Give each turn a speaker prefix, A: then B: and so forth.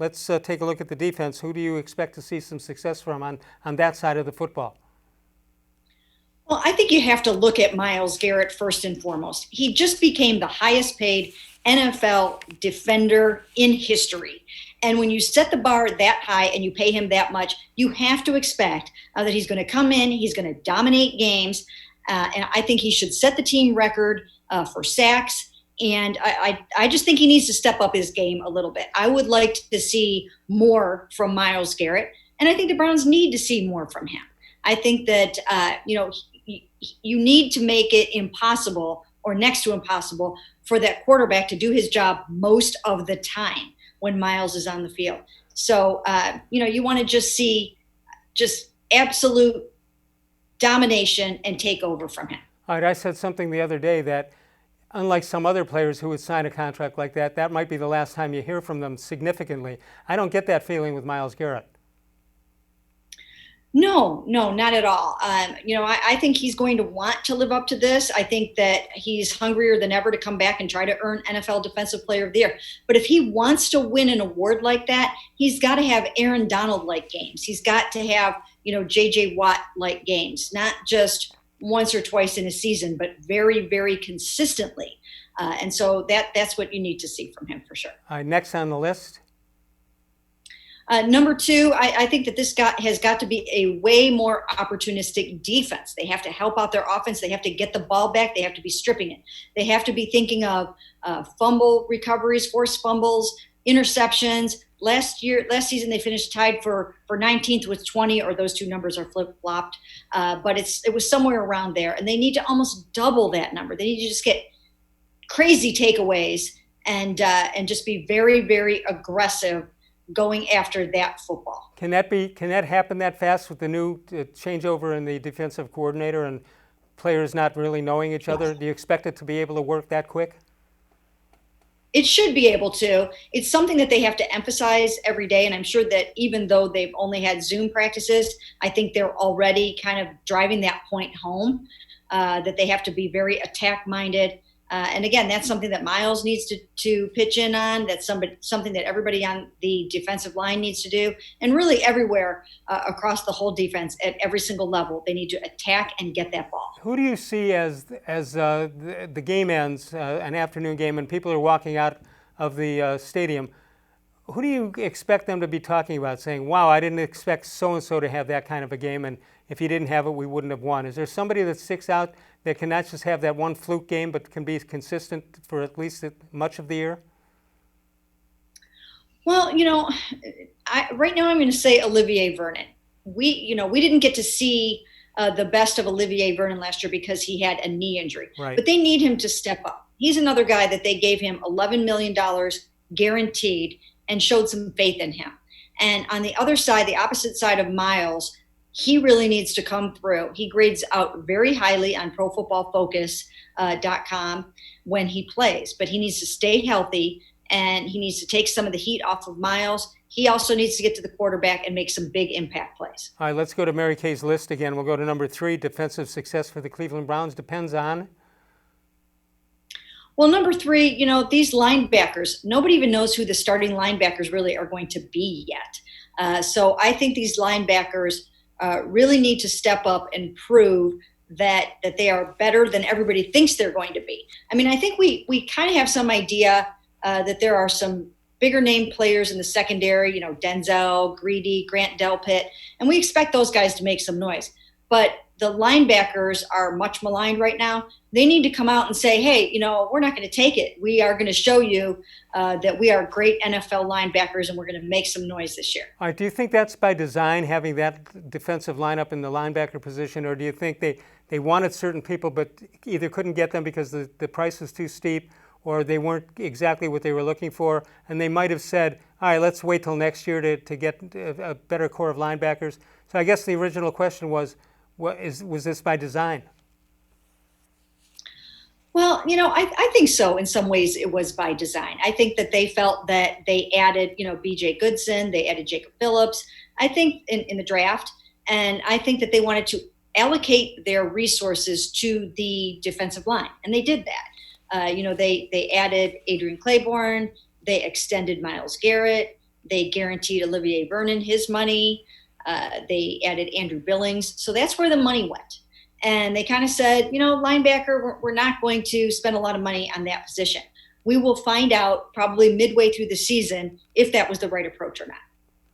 A: Let's take a look at the defense. Who do you expect to see some success from on that side of the football?
B: Well, I think you have to look at Myles Garrett first and foremost. He just became the highest paid NFL defender in history. And when you set the bar that high and you pay him that much, you have to expect that he's going to come in, he's going to dominate games. And I think he should set the team record for sacks. And I just think he needs to step up his game a little bit. I would like to see more from Myles Garrett. And I think the Browns need to see more from him. I think that, you need to make it impossible or next to impossible for that quarterback to do his job most of the time when Myles is on the field. So, you want to just see just absolute domination and take over from him.
A: All right, I said something the other day that unlike some other players who would sign a contract like that, that might be the last time you hear from them significantly. I don't get that feeling with Myles Garrett.
B: No, not at all. I think he's going to want to live up to this. I think that he's hungrier than ever to come back and try to earn NFL Defensive Player of the Year. But if he wants to win an award like that, he's got to have Aaron Donald-like games. He's got to have, J.J. Watt-like games, not just once or twice in a season, but very, very consistently. And so that's what you need to see from him for sure.
A: All right, next on the list.
B: Number two, I think that this has got to be a way more opportunistic defense. They have to help out their offense. They have to get the ball back. They have to be stripping it. They have to be thinking of fumble recoveries, forced fumbles, interceptions. Last season, they finished tied for 19th with 20, or those two numbers are flip-flopped. But it was somewhere around there. And they need to almost double that number. They need to just get crazy takeaways and just be very, very aggressive going after that football.
A: Can that happen that fast with the new changeover in the defensive coordinator and players not really knowing each other? Do you expect it to be able to work that quick?
B: It should be able to. It's something that they have to emphasize every day. And I'm sure that even though they've only had Zoom practices, I think they're already kind of driving that point home, that they have to be very attack-minded. And again, that's something that Myles needs to pitch in on. That's something that everybody on the defensive line needs to do. And really everywhere across the whole defense at every single level, they need to attack and get that ball.
A: Who do you see as the game ends, an afternoon game, and people are walking out of the stadium? Who do you expect them to be talking about, saying, wow, I didn't expect so-and-so to have that kind of a game, and if he didn't have it, we wouldn't have won? Is there somebody that sticks out that can not just have that one fluke game, but can be consistent for at least much of the year?
B: Well, right now I'm going to say Olivier Vernon. We didn't get to see the best of Olivier Vernon last year because he had a knee injury.
A: Right.
B: But they need him to step up. He's another guy that they gave him $11 million guaranteed and showed some faith in him. And on the other side, the opposite side of Myles, he really needs to come through. He grades out very highly on ProFootballFocus.com when he plays, but he needs to stay healthy and he needs to take some of the heat off of Myles. He also needs to get to the quarterback and make some big impact plays.
A: All right, let's go to Mary Kay's list again. We'll go to number 3. Defensive success for the Cleveland Browns depends on?
B: Well, number 3, these linebackers, nobody even knows who the starting linebackers really are going to be yet. So I think these linebackers really need to step up and prove that they are better than everybody thinks they're going to be. I mean, I think we kind of have some idea that there are some bigger name players in the secondary, Denzel, Greedy, Grant Delpit, and we expect those guys to make some noise. But the linebackers are much maligned right now. They need to come out and say, hey, we're not going to take it. We are going to show you that we are great NFL linebackers and we're going to make some noise this year.
A: All right, do you think that's by design, having that defensive lineup in the linebacker position, or do you think they wanted certain people but either couldn't get them because the price was too steep, or they weren't exactly what they were looking for, and they might have said, all right, let's wait till next year to get a better core of linebackers? So I guess the original question was this by design?
B: Well, I think so. In some ways, it was by design. I think that they felt that they added, B.J. Goodson, they added Jacob Phillips, I think, in the draft. And I think that they wanted to allocate their resources to the defensive line. And they did that. They added Adrian Claiborne. They extended Myles Garrett. They guaranteed Olivier Vernon his money. They added Andrew Billings. So that's where the money went. And they kind of said, linebacker, we're not going to spend a lot of money on that position. We will find out probably midway through the season if that was the right approach or not.